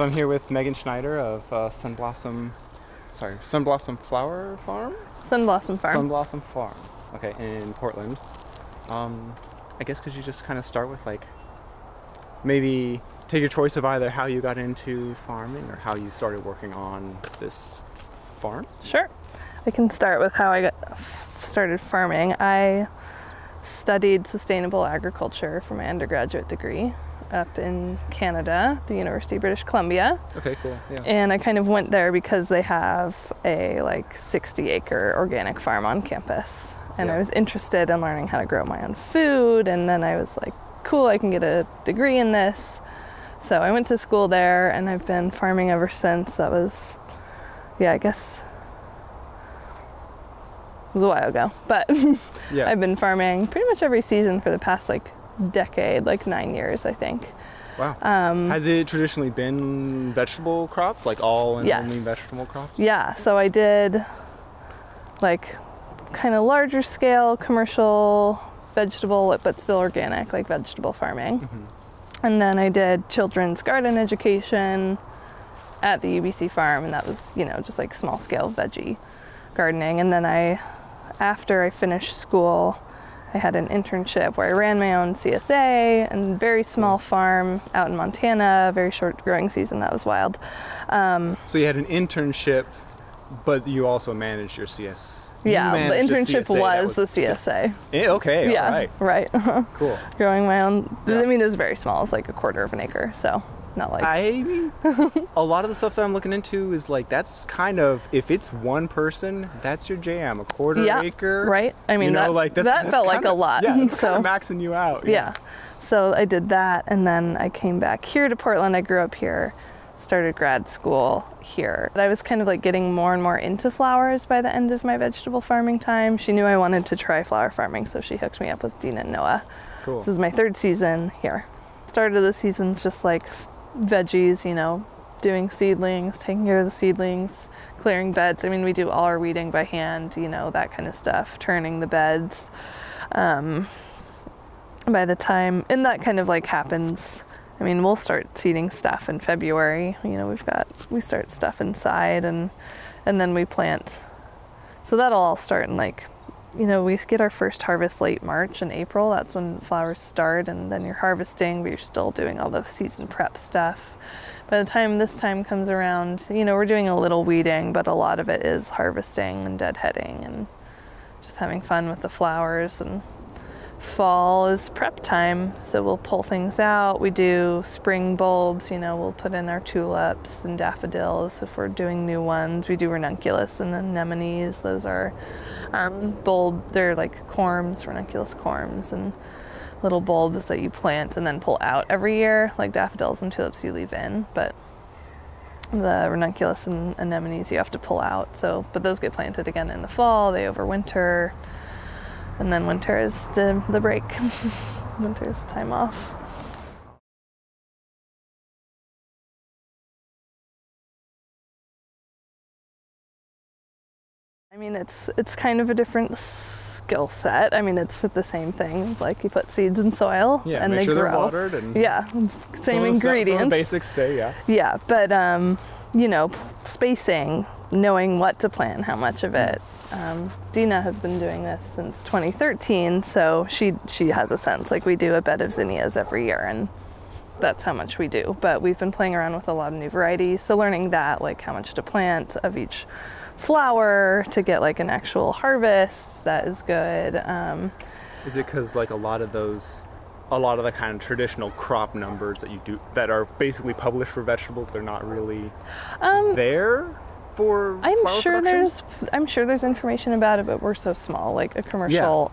So I'm here with Megan Schneider of Sunblossom Flower Farm? Sunblossom Farm. Sunblossom Farm. Okay, in Portland. I guess could you just kind of start with like maybe take your choice of either how you got into farming or how you started working on this farm? Sure. I can start with how I started farming. I studied sustainable agriculture for my undergraduate degree up in Canada, the University of British Columbia. Okay, cool. Yeah. And I kind of went there because they have a 60-acre organic farm on campus. And I was interested in learning how to grow my own food. And then I was like, cool, I can get a degree in this. So I went to school there and I've been farming ever since. That was, I guess it was a while ago. But I've been farming pretty much every season for the past decade, 9 years, I think. Wow. Has it traditionally been vegetable crops, all and only vegetable crops? Yeah, so I did kind of larger scale commercial vegetable, but still organic, vegetable farming. Mm-hmm. And then I did children's garden education at the UBC farm, and that was, just small scale veggie gardening. And then after I finished school, I had an internship where I ran my own CSA and very small farm out in Montana, very short growing season. That was wild. So you had an internship, but you also managed your CS. Yeah, the internship was the CSA. Okay, yeah, all right. Right. Cool. Growing my own, I mean, it was very small. It's a quarter of an acre, so not a lot of the stuff that I'm looking into is that's kind of, if it's one person, that's your jam. A quarter acre. Right. I mean, that felt like a lot. Yeah, it's kind of maxing you out. Yeah. So I did that, and then I came back here to Portland. I grew up here, started grad school here. I was kind of getting more and more into flowers by the end of my vegetable farming time. She knew I wanted to try flower farming, so she hooked me up with Dina and Noah. Cool. This is my third season here. Started the season's just veggies, doing seedlings, taking care of the seedlings, clearing beds. I mean, we do all our weeding by hand, that kind of stuff, turning the beds. By the time, and that kind of happens, I mean, we'll start seeding stuff in February. We start stuff inside and then we plant. So that'll all start in we get our first harvest late March and April. That's when flowers start, and then you're harvesting, but you're still doing all the season prep stuff. By the time this time comes around, we're doing a little weeding, but a lot of it is harvesting and deadheading and just having fun with the flowers. And fall is prep time, so we'll pull things out. We do spring bulbs, we'll put in our tulips and daffodils if we're doing new ones. We do ranunculus and anemones. Those are they're corms, ranunculus corms, and little bulbs that you plant and then pull out every year. Daffodils and tulips you leave in, but the ranunculus and anemones you have to pull out. But those get planted again in the fall. They overwinter. And then winter is the break. Winter's time off. I mean, it's kind of a different skill set. I mean, it's the same thing. You put seeds in soil and they grow. They're watered and same ingredients. Some of the basics stay. Yeah, but spacing, knowing what to plant, how much of it. Dina has been doing this since 2013, so she has a sense. We do a bed of zinnias every year, and that's how much we do. But we've been playing around with a lot of new varieties, so learning that, how much to plant of each flower to get an actual harvest, that is good. Is it because a lot of the kind of traditional crop numbers that you do that are basically published for vegetables, they're not really there? I'm sure there's information about it, but we're so small. A commercial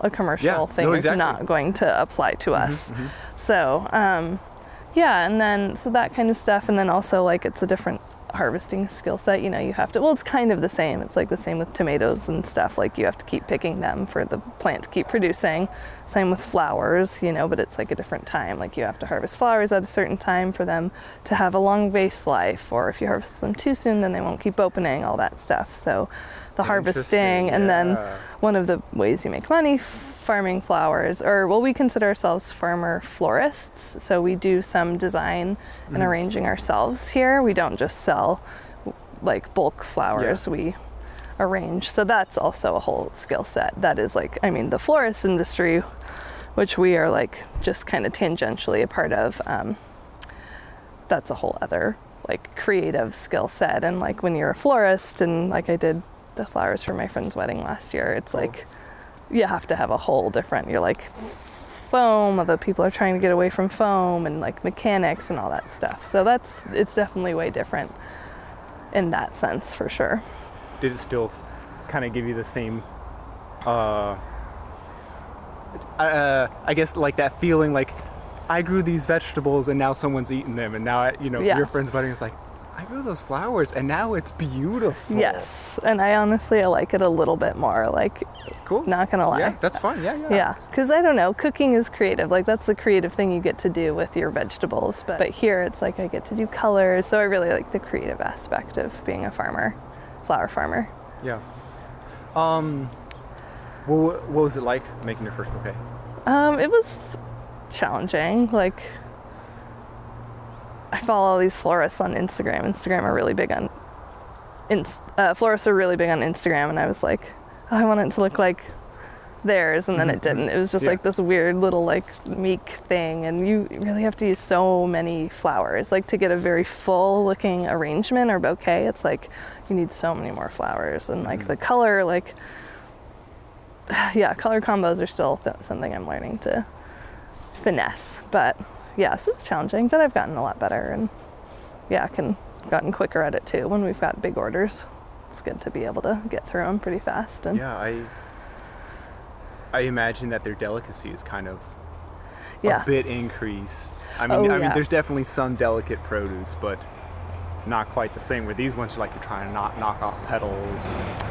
thing is not going to apply to us. Mm-hmm. So and then so that kind of stuff, and then also it's a different harvesting skill set. You have to, it's kind of the same. It's the same with tomatoes and stuff. You have to keep picking them for the plant to keep producing. Same with flowers, but it's a different time. You have to harvest flowers at a certain time for them to have a long vase life, or if you harvest them too soon, then they won't keep opening, all that stuff. So the harvesting, and then one of the ways you make money farming flowers, or well, we consider ourselves farmer florists. So we do some design and arranging ourselves here. We don't just sell like bulk flowers. We arrange. So that's also a whole skill set. That is like, I mean, the florist industry, which we are like just kind of tangentially a part of. That's a whole other like creative skill set. And like when you're a florist, and like I did the flowers for my friend's wedding last year, it's like you have to have a whole different, you're like foam, although people are trying to get away from foam, and like mechanics and all that stuff. So it's definitely way different in that sense, for sure. Did it still kind of give you the same I guess like that feeling like I grew these vegetables and now someone's eating them, and now your friend's wedding is like, I grew those flowers and now it's beautiful. Yes, and I honestly like it a little bit more, like, cool, not gonna lie. Yeah, that's fun. Yeah, because I don't know, cooking is creative, like that's the creative thing you get to do with your vegetables, but here it's like I get to do colors, so I really like the creative aspect of being a flower farmer. Yeah. What was it like making your first bouquet? It was challenging. Like, I follow all these florists on Instagram. Are really big on florists are really big on Instagram, and I was like, oh, I want it to look like theirs, and then it didn't. It was just like this weird little like meek thing, and you really have to use so many flowers like to get a very full looking arrangement or bouquet. It's like you need so many more flowers, and like the color, like color combos are still something I'm learning to finesse, but yes, it's challenging, but I've gotten a lot better, and gotten quicker at it too when we've got big orders. It's good to be able to get through them pretty fast. And I imagine that their delicacy is kind of a bit increased. I mean, there's definitely some delicate produce, but not quite the same. Where these ones are like you're trying to knock off petals.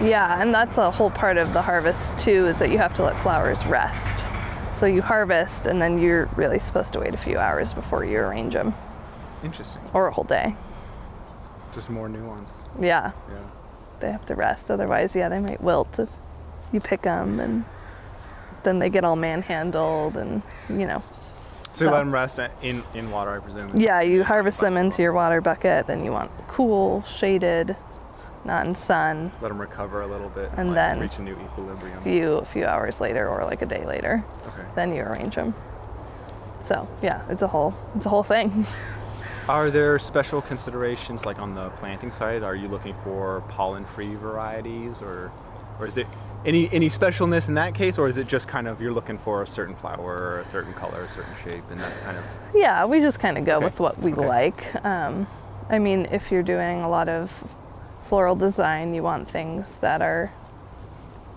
And that's a whole part of the harvest too, is that you have to let flowers rest. So you harvest, and then you're really supposed to wait a few hours before you arrange them. Interesting. Or a whole day. Just more nuance. Yeah. They have to rest, otherwise, they might wilt if you pick them, and then they get all manhandled, and So you let them rest in water, I presume? Yeah, you harvest them into your water bucket, then you want cool, shaded, not in sun. Let them recover a little bit, and then reach a new equilibrium. A few hours later, or like a day later, then you arrange them. So it's a whole thing. Are there special considerations, like on the planting side? Are you looking for pollen-free varieties, or is it any specialness in that case, or is it just kind of you're looking for a certain flower, or a certain color, a certain shape, and that's kind of... Yeah, we just kind of go with what we like. I mean, if you're doing a lot of floral design, you want things that are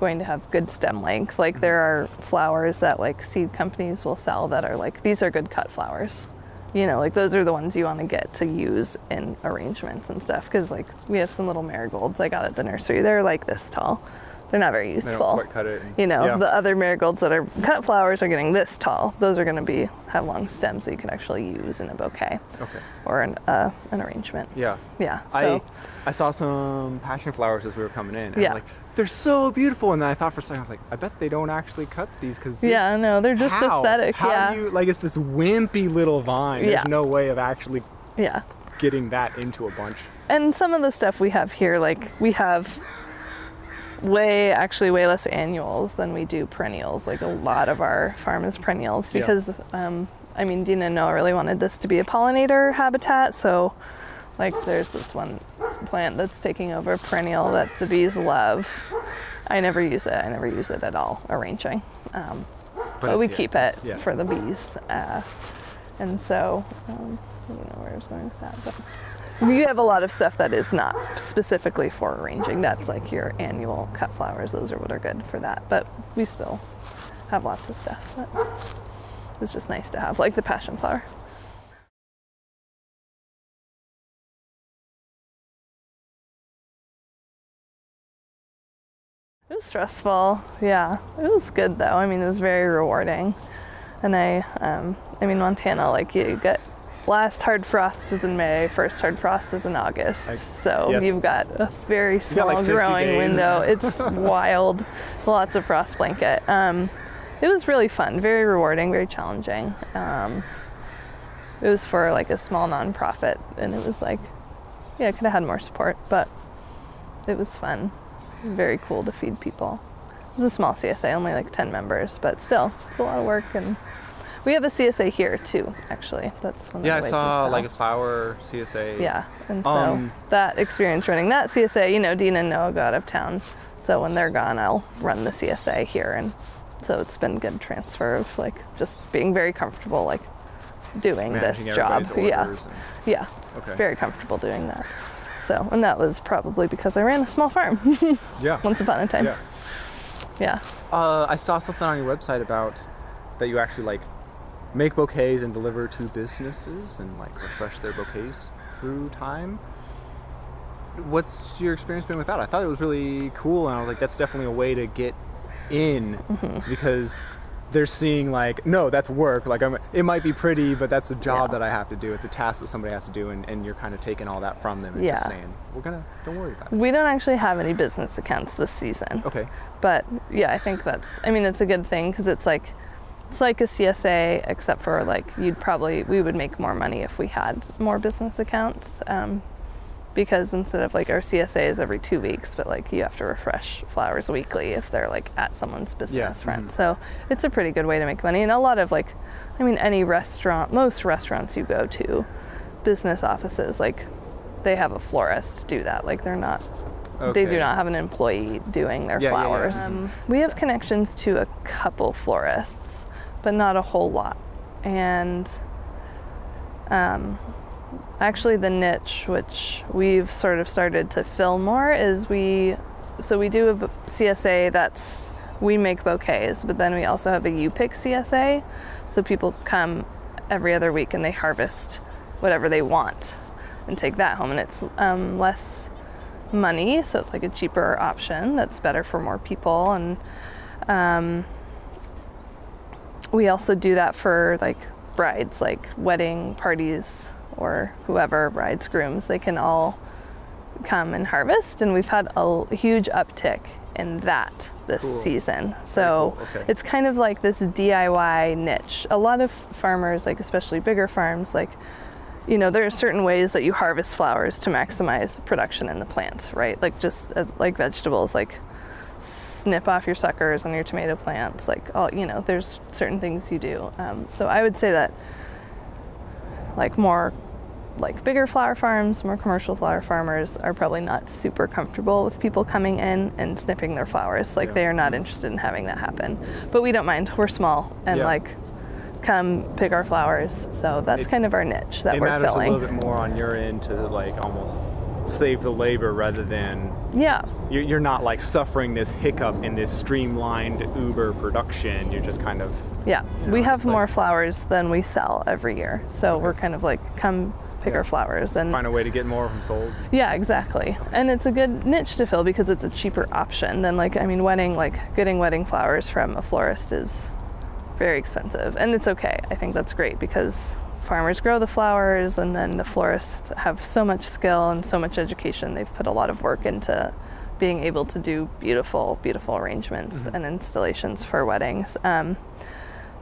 going to have good stem length. Like there are flowers that like seed companies will sell that are like, these are good cut flowers. Like those are the ones you want to get to use in arrangements and stuff. Because like we have some little marigolds I got at the nursery. They're like this tall. They're not very useful. They don't quite cut it. The other marigolds that are cut flowers are getting this tall. Those are going to have long stems that you can actually use in a bouquet. Or an arrangement. Yeah. So, I saw some passion flowers as we were coming in. And I'm like, they're so beautiful. And then I thought for a second, I was like, I bet they don't actually cut these because they're just aesthetic. How do you, like, it's this wimpy little vine. There's no way of actually getting that into a bunch. And some of the stuff we have here, like we have way less annuals than we do perennials. Like a lot of our farm is perennials because Dina and Noah really wanted this to be a pollinator habitat, so like there's this one plant that's taking over a perennial that the bees love. I never use it at all arranging, but we keep it for the bees, and so I don't know where I was going with that, but we have a lot of stuff that is not specifically for arranging. That's like your annual cut flowers. Those are what are good for that. But we still have lots of stuff that is just nice to have, like the passion flower. It was stressful. Yeah, it was good though. I mean, it was very rewarding. And Montana, like you get last hard frost is in May, first hard frost is in August. So you've got a very small growing window. It's wild. Lots of frost blanket. it was really fun, very rewarding, very challenging. It was for like a small nonprofit, and it was like, yeah, I could have had more support, but it was fun. Very cool to feed people. It was a small CSA, only like 10 members, but still, it's a lot of work. And we have a CSA here too, actually. That's one of the ways I saw we like a flower CSA. Yeah, and so that experience running that CSA, you know, Dean and Noah go out of town, so when they're gone, I'll run the CSA here, and so it's been good transfer of like just being very comfortable like doing managing this job. Yeah, okay. Very comfortable doing that. So, and that was probably because I ran a small farm. Once upon a time. Yeah. I saw something on your website about that you actually like make bouquets and deliver to businesses and like refresh their bouquets through time. What's your experience been with that? I thought it was really cool, and I was like, that's definitely a way to get in, because they're seeing like, no, that's work. Like, it might be pretty, but that's a job that I have to do. It's a task that somebody has to do, and you're kind of taking all that from them and just saying, don't worry about it. We don't actually have any business accounts this season. Okay. But yeah, I think it's a good thing, because it's like a CSA, except for like we would make more money if we had more business accounts. Because instead of like our CSA is every 2 weeks, but like you have to refresh flowers weekly if they're like at someone's business front. So it's a pretty good way to make money. And a lot of like, any restaurant, most restaurants you go to, business offices, like they have a florist do that. Like they do not have an employee doing their flowers. We have connections to a couple florists, but not a whole lot. And actually the niche, which we've sort of started to fill more, is we do a CSA we make bouquets, but then we also have a you-pick CSA. So people come every other week and they harvest whatever they want and take that home, and it's less money, so it's like a cheaper option that's better for more people. And we also do that for like brides, like wedding parties, or whoever, brides, grooms, they can all come and harvest, and we've had a huge uptick in that this season. So it's kind of like this DIY niche. A lot of farmers, like especially bigger farms, like, there are certain ways that you harvest flowers to maximize production in the plant, right? Like just like vegetables, like snip off your suckers on your tomato plants, like there's certain things you do. So I would say that like more like bigger flower farms, more commercial flower farmers are probably not super comfortable with people coming in and snipping their flowers. Like they are not interested in having that happen. But we don't mind. We're small and like come pick our flowers. So that's kind of our niche that we're filling. It matters a little bit more on your end to like almost save the labor rather than you're not like suffering this hiccup in this streamlined Uber production. You're just kind of we have more flowers than we sell every year, so we're kind of like come pick our flowers and find a way to get more of them sold. Yeah, exactly. And it's a good niche to fill because it's a cheaper option than getting wedding flowers from a florist is very expensive, and it's okay. I think that's great because farmers grow the flowers, and then the florists have so much skill and so much education. They've put a lot of work into being able to do beautiful, beautiful arrangements and installations for weddings.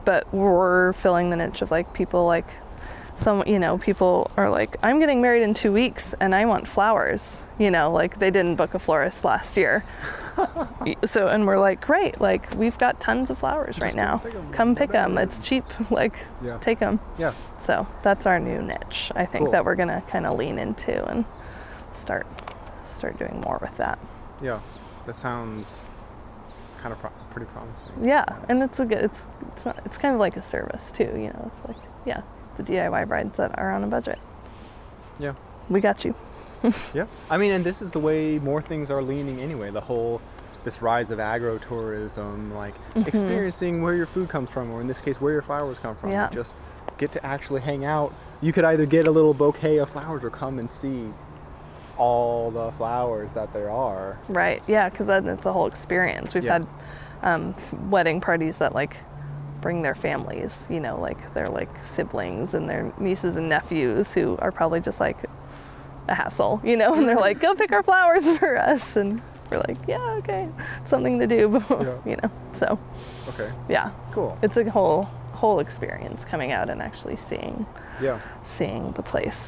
But we're filling the niche of like people like people are like, I'm getting married in 2 weeks and I want flowers, like they didn't book a florist last year. So, and we're like, great, like we've got tons of flowers right now. Come pick them. It's cheap. Like take them. Yeah. So that's our new niche. I think that we're going to kind of lean into and start doing more with that. Yeah. That sounds kind of pretty promising. Yeah. And it's kind of like a service too, it's like, the DIY brides that are on a budget. Yeah. We got you. Yeah. And this is the way more things are leaning anyway. This rise of agro-tourism, like experiencing where your food comes from, or in this case, where your flowers come from. Yeah. You just get to actually hang out. You could either get a little bouquet of flowers or come and see all the flowers that there are. Right. Yeah, because then it's a whole experience. We've had wedding parties that like bring their families, like their like siblings and their nieces and nephews who are probably just like a hassle, and they're like, go pick our flowers for us, and we're like, yeah, okay, something to do, So, okay. Yeah. Cool. It's a whole experience coming out and actually seeing the place.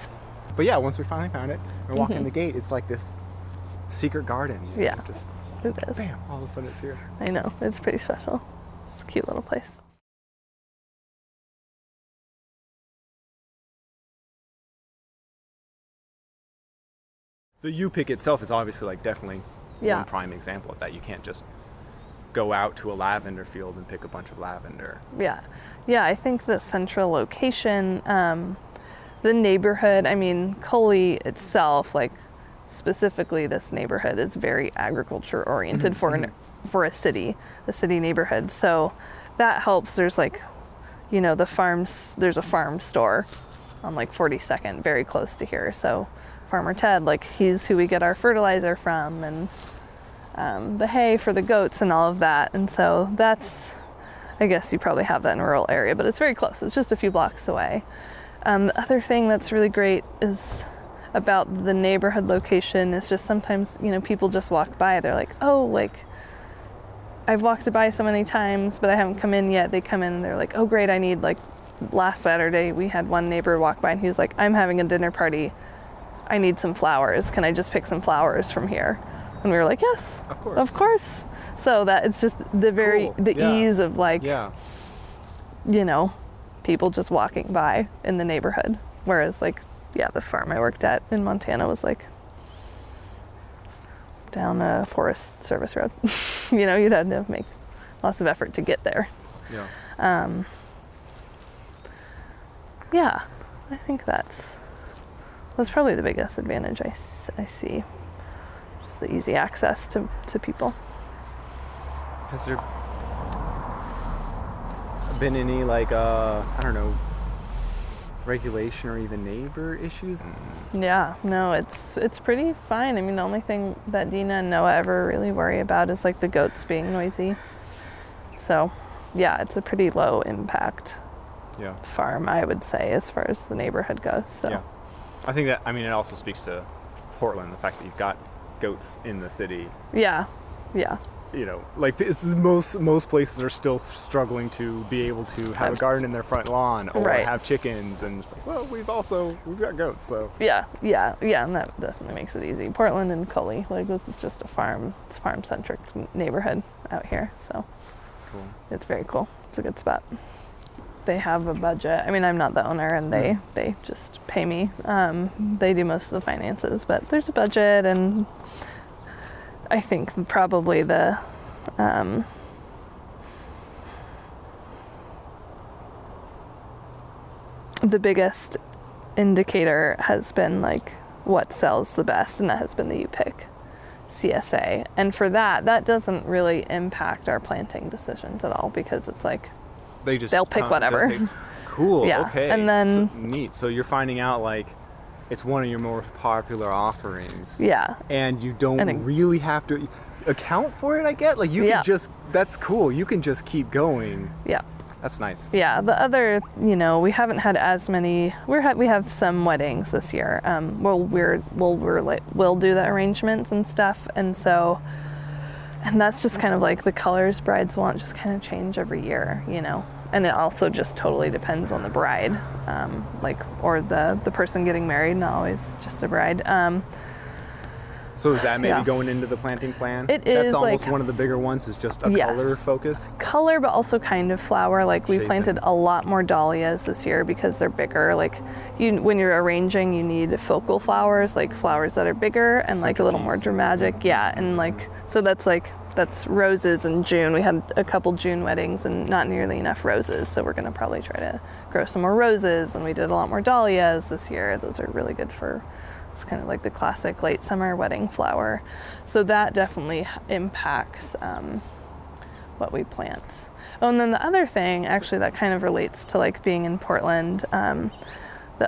But yeah, once we finally found it and walk in the gate, it's like this secret garden. You know, Yeah, just it is. bam, all of a sudden it's here. I know, it's pretty special. It's a cute little place. The U-pick itself is obviously like definitely one prime example of that. You can't just go out to a lavender field and pick a bunch of lavender. Yeah, I think the central location, the neighborhood, I mean, Cully itself, like specifically this neighborhood is very agriculture oriented for a city neighborhood. So that helps. There's like, you know, there's a farm store on like 42nd, very close to here. So Farmer Ted, like he's who we get our fertilizer from, and the hay for the goats and all of that. And so that's, I guess you probably have that in a rural area, but it's very close. It's just a few blocks away. The other thing that's really great is about the neighborhood location is just sometimes, you know, people just walk by. They're like, oh, like I've walked by so many times, but I haven't come in yet. They come in and they're like, oh great, I need, like last Saturday we had one neighbor walk by and he was like, I'm having a dinner party. I need some flowers. Can I just pick some flowers from here? And we were like, yes, of course. So that it's just the ease of like, you know, people just walking by in the neighborhood. Whereas like, the farm I worked at in Montana was like down a Forest Service road. You know, you'd have to make lots of effort to get there. I think that's probably the biggest advantage I see. Just the easy access to people. Has there been any like I don't know, regulation or even neighbor issues? Yeah, no, it's pretty fine. I mean, the only thing that Dina and Noah ever really worry about is like the goats being noisy. So, yeah, it's a pretty low impact farm, I would say, as far as the neighborhood goes. So. Yeah, I think that, I mean, it also speaks to Portland, the fact that you've got goats in the city. Yeah. You know, like this is most places are still struggling to be able to have a garden in their front lawn or have chickens, and it's like, well, we've got goats, so yeah, and that definitely makes it easy. Portland and Cully, like this is just a farm centric neighborhood out here, so cool. It's very cool. It's a good spot. They have a budget. I mean, I'm not the owner, and they just pay me. They do most of the finances, but there's a budget, and I think probably the biggest indicator has been like what sells the best, and that has been the U-pick CSA. And for that doesn't really impact our planting decisions at all, because it's like they'll pick whatever. Cool. Yeah. Okay. And then neat. So you're finding out like it's one of your more popular offerings. Yeah. And you don't really have to account for it, I get. Like you can just, that's cool. You can just keep going. Yeah. That's nice. Yeah. The other, you know, we haven't had as many, we have some weddings this year. We'll do the arrangements and stuff. And so, and that's just kind of like the colors brides want just kind of change every year, you know. And it also just totally depends on the bride, or the person getting married, not always just a bride. So is that maybe going into the planting plan? It is. That's almost one of the bigger ones, is just a color focus? Color, but also kind of flower. Like we planted a lot more dahlias this year because they're bigger. Like when you're arranging, you need focal flowers, like flowers that are bigger and like a little more dramatic. Yeah, and like, so that's roses in June. We had a couple June weddings and not nearly enough roses, so we're going to probably try to grow some more roses, and we did a lot more dahlias this year. Those are really good for, it's kind of like the classic late summer wedding flower. So that definitely impacts what we plant. Oh, and then the other thing actually that kind of relates to like being in Portland,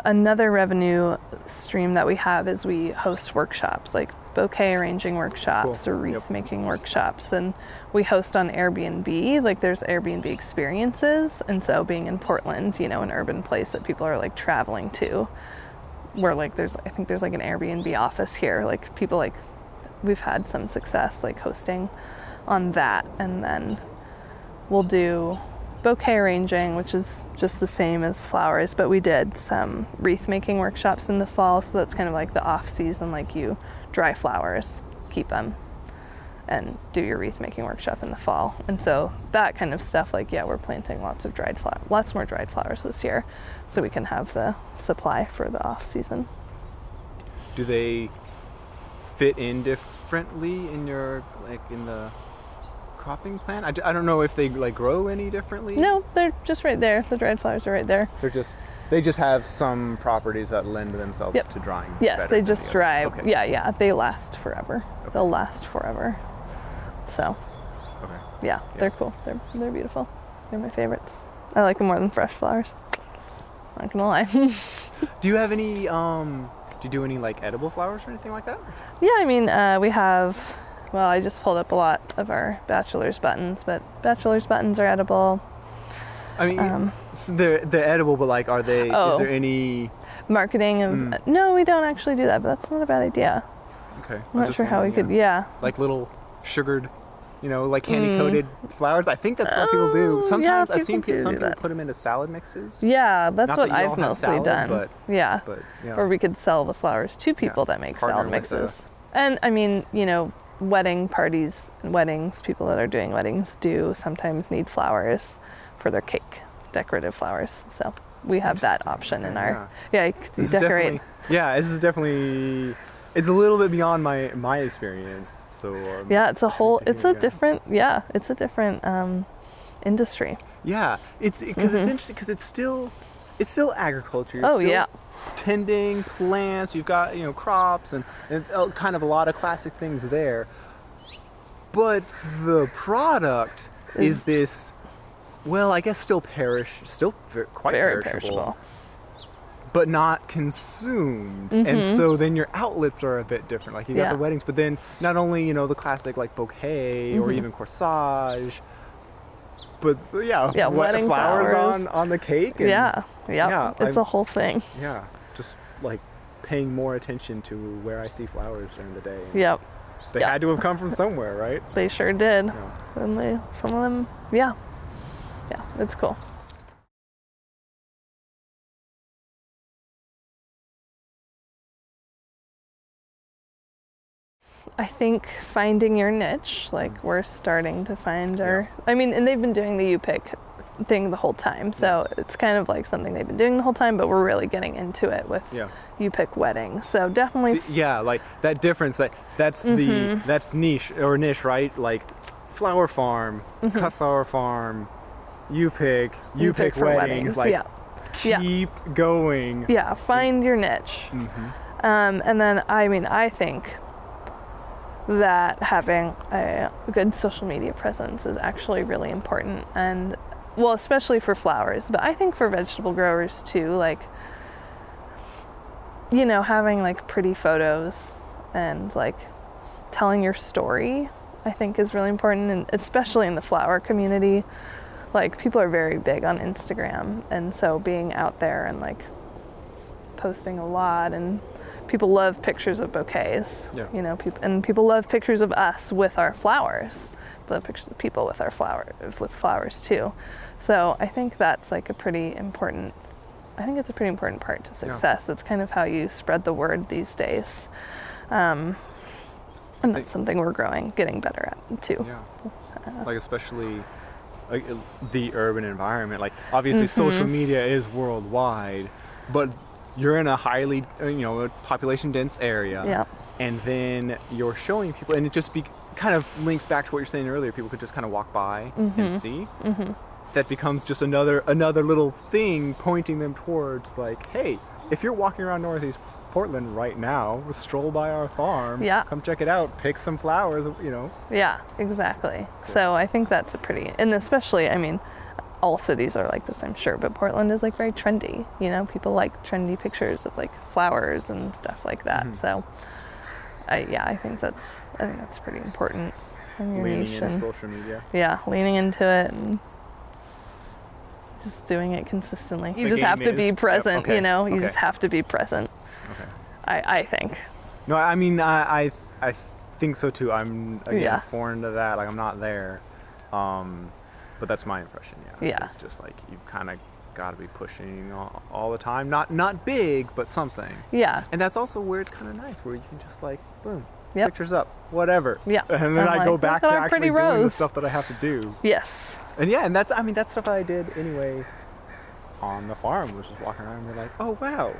another revenue stream that we have is we host workshops, like bouquet arranging workshops or wreath making workshops, and we host on Airbnb. Like there's Airbnb experiences, and so being in Portland, you know, an urban place that people are like traveling to, where like I think there's like an Airbnb office here. Like people, like we've had some success like hosting on that, and then we'll do bouquet arranging, which is just the same as flowers, but we did some wreath making workshops in the fall, so that's kind of like the off season, like you dry flowers, keep them, and do your wreath making workshop in the fall. And so that kind of stuff, like, yeah, we're planting lots more dried flowers this year, so we can have the supply for the off season. Do they fit in differently in your, like, in the cropping plan? I don't know if they, like, grow any differently. No, they're just right there. The dried flowers are right there. They just have some properties that lend themselves to drying. Yes, they just dry. Okay. Yeah, they last forever. Okay. They'll last forever. So, yeah, they're cool. They're beautiful. They're my favorites. I like them more than fresh flowers. Not gonna lie. Do you have any? Do you do any, like, edible flowers or anything like that? Yeah, I mean, we have. Well, I just pulled up a lot of our bachelor's buttons, but bachelor's buttons are edible. I mean, so they're edible, but, like, are they? Is there any marketing of? No, we don't actually do that, but that's not a bad idea. Okay. I'm not sure how we could. Yeah. Like little sugared, like candy coated flowers. I think that's what people do. Sometimes I've seen some people put them into salad mixes. Yeah, that's what I've mostly done. But, yeah. Or we could sell the flowers to people that make salad mixes. And I mean, wedding parties and weddings, people that are doing weddings do sometimes need flowers for their cake, decorative flowers. So we have that option in our, you decorate. This is definitely, it's a little bit beyond my experience. So it's a different industry. Yeah, it's because it's interesting because it's still agriculture. You're still tending plants. You've got crops and kind of a lot of classic things there. But the product is this. Well, I guess still quite very perishable. But not consumed. And so then your outlets are a bit different. Like you got the weddings, but then not only, the classic like bouquet or even corsage, but wedding flowers on the cake. And, it's a whole thing. Yeah, just like paying more attention to where I see flowers during the day. Yep. They had to have come from somewhere, right? They sure did. Yeah. And some of them, yeah, it's cool. I think finding your niche, like we're starting to find and they've been doing the U-pick thing the whole time, so it's kind of like something they've been doing the whole time, but we're really getting into it with U-pick weddings. So definitely, like that difference. That's that's niche, right? Like flower farm, cut flower farm, U-pick weddings. Like keep going. Yeah, find your niche. And then I think that having a good social media presence is actually really important, and especially for flowers, but I think for vegetable growers too, like having like pretty photos and like telling your story, I think is really important, and especially in the flower community, like people are very big on Instagram, and so being out there and like posting a lot, and people love pictures of bouquets. People love pictures of us with our flowers. They love pictures of people with flowers too. So I think that's like a pretty important part to success. It's kind of how you spread the word these days. And that's something we're getting better at too. Like especially like the urban environment. Like obviously social media is worldwide, but you're in a highly, population dense area, and then you're showing people, and it just kind of links back to what you're saying earlier. People could just kind of walk by and see. That becomes just another little thing pointing them towards, like, hey, if you're walking around Northeast Portland right now, stroll by our farm, come check it out, pick some flowers, Yeah, exactly. Cool. So I think that's and especially, all cities are like this, I'm sure, but Portland is like very trendy. People like trendy pictures of like flowers and stuff like that. So, I think that's pretty important. Leaning into social media. Yeah, leaning into it and just doing it consistently. You just have to be present. You just have to be present. Okay. I think. No, I think so too. I'm again foreign to that. Like I'm not there. But that's my impression, yeah. Yeah. It's just like you've kind of got to be pushing all the time. Not big, but something. Yeah. And that's also where it's kind of nice, where you can just like, boom, Yep. pictures up, whatever. Yeah. And then I go back to actually doing the stuff that I have to do. Yes. And yeah, and that's stuff I did anyway on the farm, was just walking around and be like, oh wow.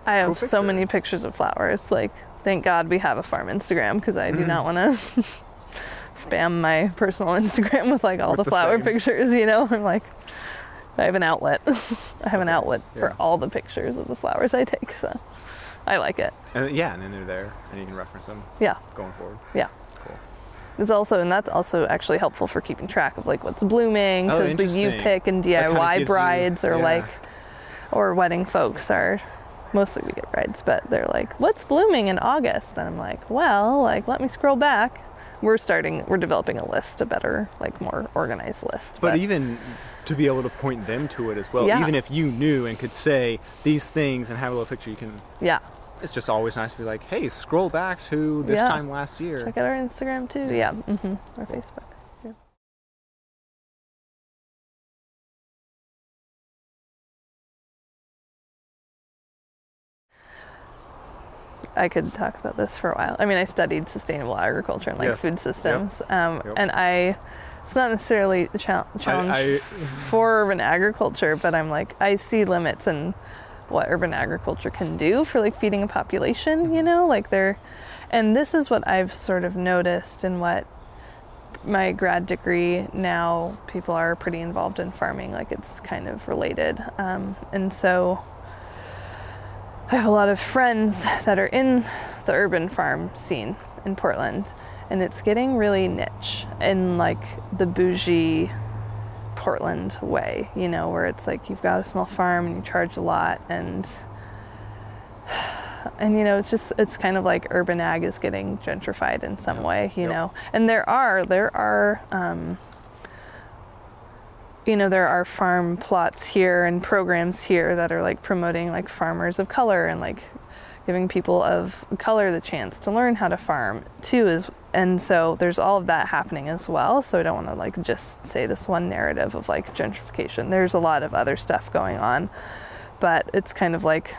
I have so many pictures of flowers. Like, thank God we have a farm Instagram, because I do not want to spam my personal Instagram with like all the flower pictures, I'm like, I have an outlet. I have an outlet for all the pictures of the flowers I take, so I like it. And then they're there, and you can reference them. Yeah. Going forward. Yeah. Cool. That's also actually helpful for keeping track of like what's blooming, because the you pick and DIY brides or wedding folks are, mostly we get brides, but they're like, what's blooming in August? And I'm like, well, like, let me scroll back. We're developing a list, a better, like, more organized list. But even to be able to point them to it as well, even if you knew and could say these things and have a little picture, you can. Yeah. It's just always nice to be like, hey, scroll back to this time last year. Check out our Instagram too. Yeah. Our Facebook. Yeah. I could talk about this for a while. I mean, I studied sustainable agriculture and like food systems, and it's not necessarily a challenge for urban agriculture, but I'm like, I see limits in what urban agriculture can do for like feeding a population, and this is what I've sort of noticed in what my grad degree now, people are pretty involved in farming, like it's kind of related, and so I have a lot of friends that are in the urban farm scene in Portland, and it's getting really niche in like the bougie Portland way, where it's like you've got a small farm and you charge a lot, and it's kind of like urban ag is getting gentrified in some way, and there are there are farm plots here and programs here that are like promoting like farmers of color and like giving people of color the chance to learn how to farm too, and so there's all of that happening as well. So I don't want to like just say this one narrative of like gentrification. There's a lot of other stuff going on, but it's kind of like,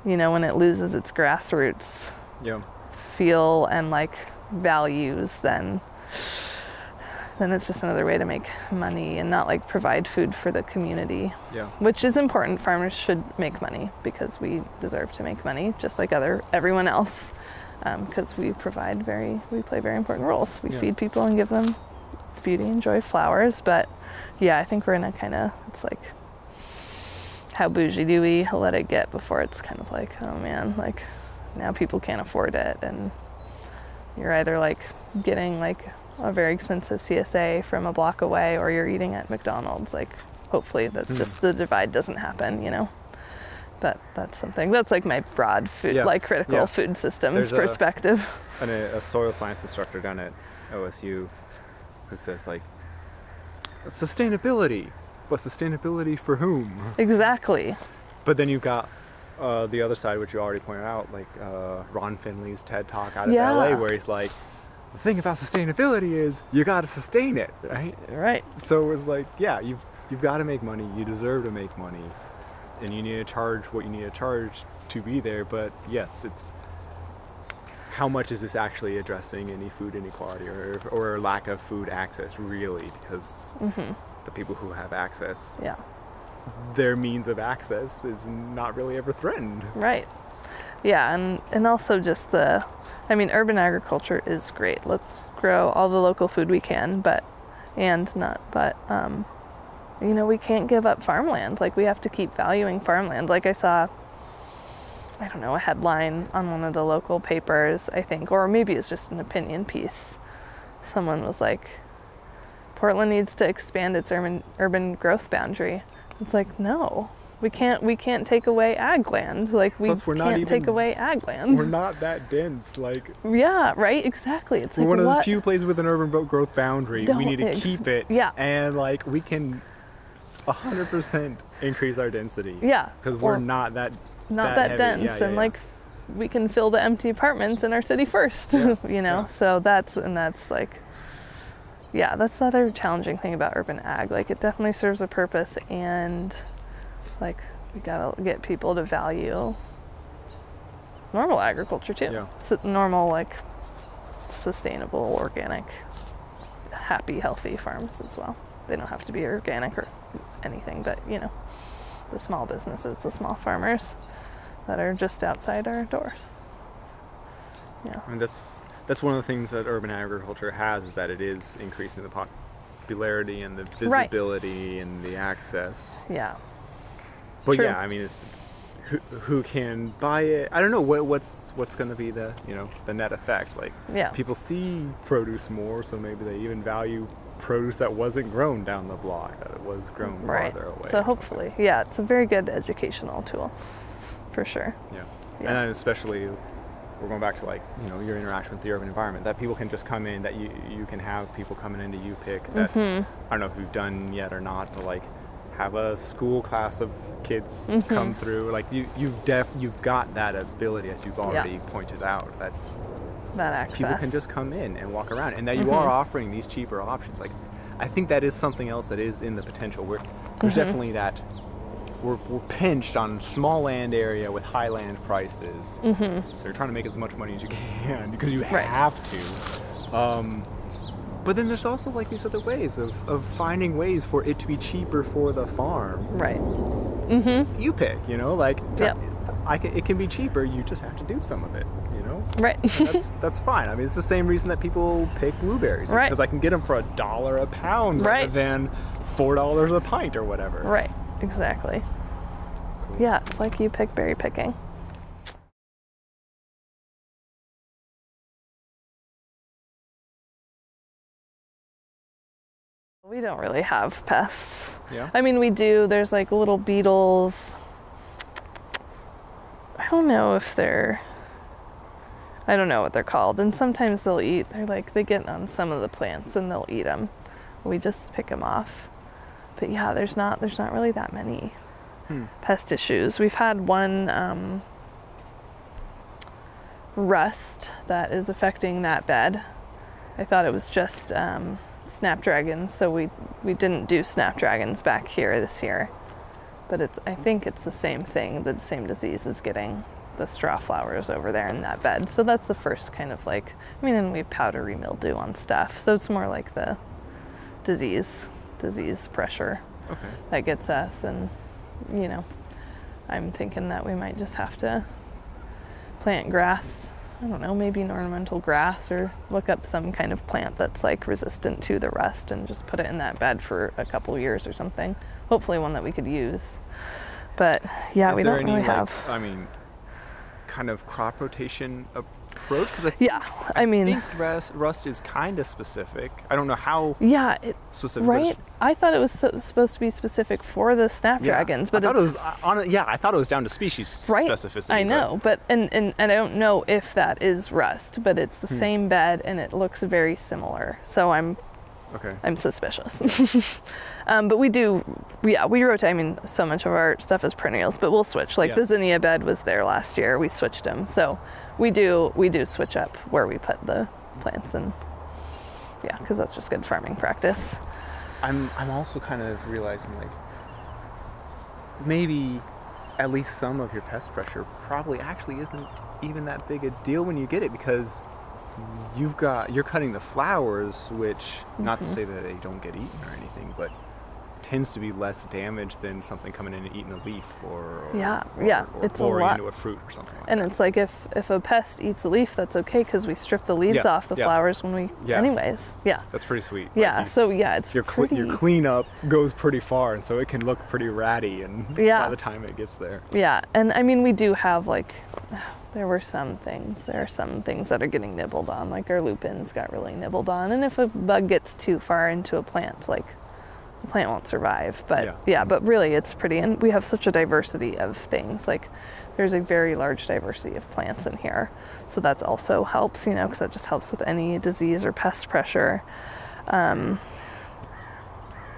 when it loses its grassroots feel and like values, then it's just another way to make money and not like provide food for the community, which is important. Farmers should make money because we deserve to make money just like everyone else, because we play very important roles. We feed people and give them beauty and joy of flowers. But I think we're in a kind of, it's like, how bougie do we let it get before it's kind of like, oh man, like now people can't afford it, and you're either like getting like a very expensive CSA from a block away, or you're eating at McDonald's. Like, hopefully that's just the divide doesn't happen, But that's something that's like my broad food, like critical food systems perspective. A soil science instructor down at OSU who says like, sustainability, but sustainability for whom? Exactly. But then you've got the other side, which you already pointed out, like Ron Finley's TED Talk out of LA, where he's like, the thing about sustainability is you got to sustain it, right? Right. So it was like, you've got to make money. You deserve to make money, and you need to charge what you need to charge to be there. But yes, it's how much is this actually addressing any food inequality or lack of food access, really? Because the people who have access, their means of access is not really ever threatened. Right. Yeah, and also just urban agriculture is great. Let's grow all the local food we can, we can't give up farmland. Like, we have to keep valuing farmland. Like, I saw, I don't know, a headline on one of the local papers, I think, or maybe it's just an opinion piece. Someone was like, Portland needs to expand its urban growth boundary. It's like, no. We can't take away ag land. Like, we can't take away ag land. We're not that dense. Like, yeah, right, exactly. It's we're one of the few places with an urban growth boundary. We need to keep it. Yeah. And like, we can 100% increase our density. Yeah. Because we're not that dense, and we can fill the empty apartments in our city first. So that's like, Yeah, that's the other challenging thing about urban ag. Like, it definitely serves a purpose, and like, we gotta get people to value normal agriculture too. Yeah. So normal, like, sustainable, organic, happy, healthy farms as well. They don't have to be organic or anything, but you know, the small businesses, the small farmers that are just outside our doors. Yeah. I mean, that's one of the things that urban agriculture has, is that it is increasing the popularity and the visibility and the access. Yeah. But True. yeah, I mean, it's who can buy it? I don't know what's going to be the the net effect. Like, people see produce more, so maybe they even value produce that wasn't grown down the block, that it was grown farther away. So hopefully, yeah, it's a very good educational tool, for sure. Yeah. And then especially, we're going back to like your interaction with the urban environment, that people can just come in, that you can have people coming into UPick that I don't know if you've done yet or not, but like have a school class of kids come through. Like you've got that ability, as you've already pointed out, that access. People can just come in and walk around, and that you are offering these cheaper options. Like, I think that is something else that is in the potential. There's definitely that we're pinched on small land area with high land prices. So you're trying to make as much money as you can because you have to. But then there's also like these other ways of finding ways for it to be cheaper for the farm. Right. You pick, like it can be cheaper. You just have to do some of it. Right. That's fine. I mean, it's the same reason that people pick blueberries. It's because I can get them for $1 a pound rather than $4 a pint or whatever. Right. Exactly. Cool. Yeah, it's like you pick berry picking. We don't really have pests. Yeah. I mean, we do. There's like little beetles. I don't know what they're called. And sometimes they'll eat. They get on some of the plants and they'll eat them. We just pick them off. But yeah, there's not really that many pest issues. We've had one rust that is affecting that bed. I thought it was just snapdragons, so we didn't do snapdragons back here this year. But I think it's the same thing. The same disease is getting the straw flowers over there in that bed. So that's the first kind of and we have powdery mildew on stuff. So it's more like the disease pressure that gets us. And, I'm thinking that we might just have to plant grass. I don't know, maybe an ornamental grass, or look up some kind of plant that's resistant to the rust and just put it in that bed for a couple years or something. Hopefully one that we could use. But yeah, we don't really have. Kind of crop rotation approach? Because I think rust is kind of specific. I don't know how specific. Right? I thought it was supposed to be specific for the snapdragons, but I thought it was down to species specificity. I know, but and I don't know if that is rust, but it's the same bed and it looks very similar. So I'm suspicious. But we rotate. I mean, so much of our stuff is perennials, but we'll switch. The zinnia bed was there last year. We switched them. So we do switch up where we put the plants, and because that's just good farming practice. I'm also kind of realizing maybe at least some of your pest pressure probably actually isn't even that big a deal when you get it, because you're cutting the flowers, which not to say that they don't get eaten or anything, but tends to be less damage than something coming in and eating a leaf or it's boring into a fruit or something like that. And that. It's like if a pest eats a leaf, that's okay, because we strip the leaves off the flowers when we anyways. Yeah. That's pretty sweet. It's your cleanup goes pretty far, and so it can look pretty ratty and by the time it gets there. Yeah. And I mean, we do have there are some things that are getting nibbled on, like our lupins got really nibbled on, and if a bug gets too far into a plant, the plant won't survive. But but really it's pretty, and we have such a diversity of things. There's a very large diversity of plants in here, so that's also helps, because that just helps with any disease or pest pressure. And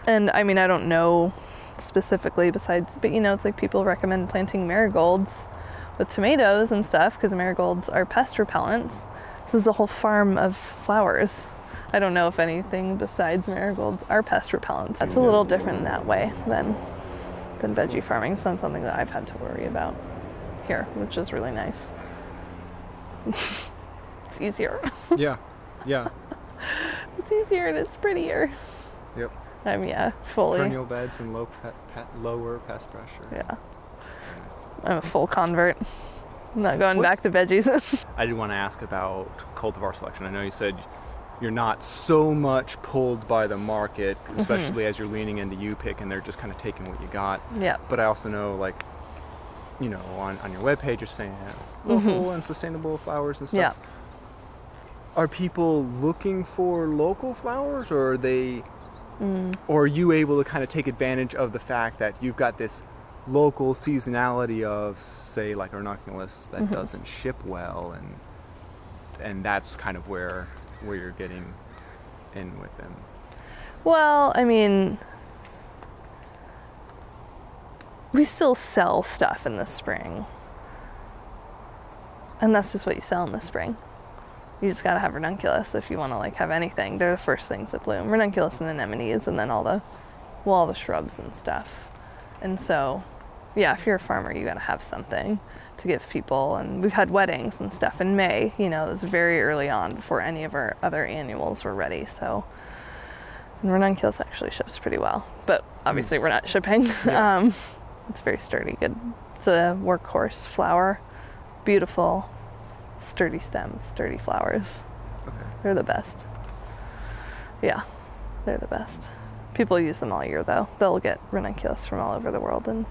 I mean, I don't know specifically besides, but it's people recommend planting marigolds with tomatoes and stuff, because marigolds are pest repellents. This is a whole farm of flowers I don't know if anything besides marigolds are pest repellents. That's a little different in that way than veggie farming. It's not something that I've had to worry about here, which is really nice. It's easier. Yeah. It's easier and it's prettier. Yep. I'm fully. Perennial beds and lower pest pressure. Yeah. I'm a full convert. I'm not going back to veggies. I did want to ask about cultivar selection. I know you said you're not so much pulled by the market, especially as you're leaning into U-pick and they're just kind of taking what you got. Yeah. But I also know, like, you know, on your webpage you're saying local and sustainable flowers and stuff. Yeah. Are people looking for local flowers, or are they, or are you able to kind of take advantage of the fact that you've got this local seasonality of, say, like ranunculus that doesn't ship well, and that's kind of where you're getting in with them? Well, I mean, we still sell stuff in the spring, and that's just what you sell in the spring. You just gotta have ranunculus if you want to like have anything. They're the first things that bloom. Ranunculus and anemones, and then all the shrubs and stuff. And so, yeah, if you're a farmer, you gotta have something to give people. And we've had weddings and stuff in May. You know, it was very early on before any of our other annuals were ready. So, and ranunculus actually ships pretty well, but obviously we're not shipping. Yeah. It's very sturdy, good. It's a workhorse flower, beautiful. Sturdy stems, sturdy flowers. Okay. They're the best. Yeah, they're the best. People use them all year though. They'll get ranunculus from all over the world and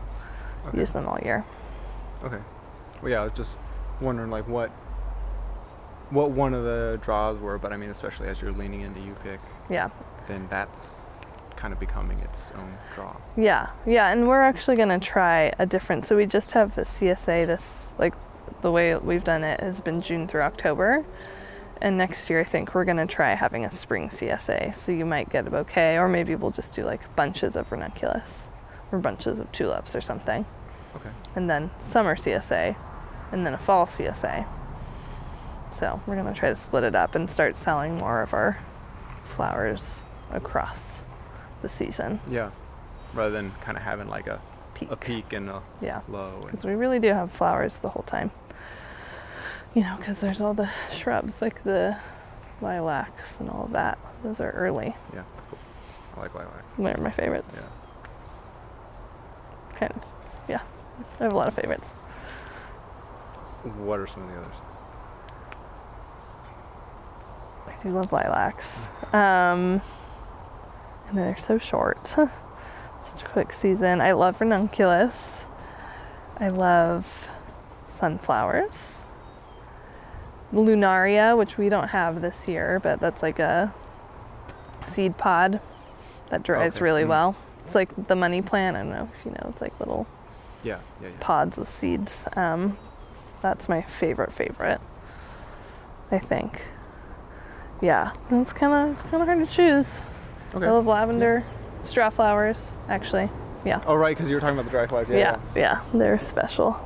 use them all year. Okay. Well, yeah, I was just wondering like what one of the draws were, but I mean, especially as you're leaning into U-pick. Yeah. Then that's kind of becoming its own draw. Yeah, and we're actually gonna try a different. So we just have a CSA. This the way we've done it has been June through October, and next year I think we're going to try having a spring CSA. So you might get a bouquet, or maybe we'll just do like bunches of ranunculus or bunches of tulips or something. Okay. And then summer CSA, and then a fall CSA. So we're going to try to split it up and start selling more of our flowers across the season. Yeah, rather than kind of having like a peak and a low. Because we really do have flowers the whole time. You know, because there's all the shrubs, like the lilacs and all of that. Those are early. Yeah, cool. I like lilacs. They're my favorites. Yeah. Kind of, yeah. I have a lot of favorites. What are some of the others? I do love lilacs. And they're so short. Such a quick season. I love ranunculus. I love sunflowers. Lunaria, which we don't have this year, but that's like a seed pod that dries really well. It's like the money plant. I don't know if you know. It's like little pods with seeds. That's my favorite. I think. Yeah, it's kind of hard to choose. Okay. I love lavender, straw flowers, actually. Yeah. Oh right, because you were talking about the dry flowers. Yeah. They're special.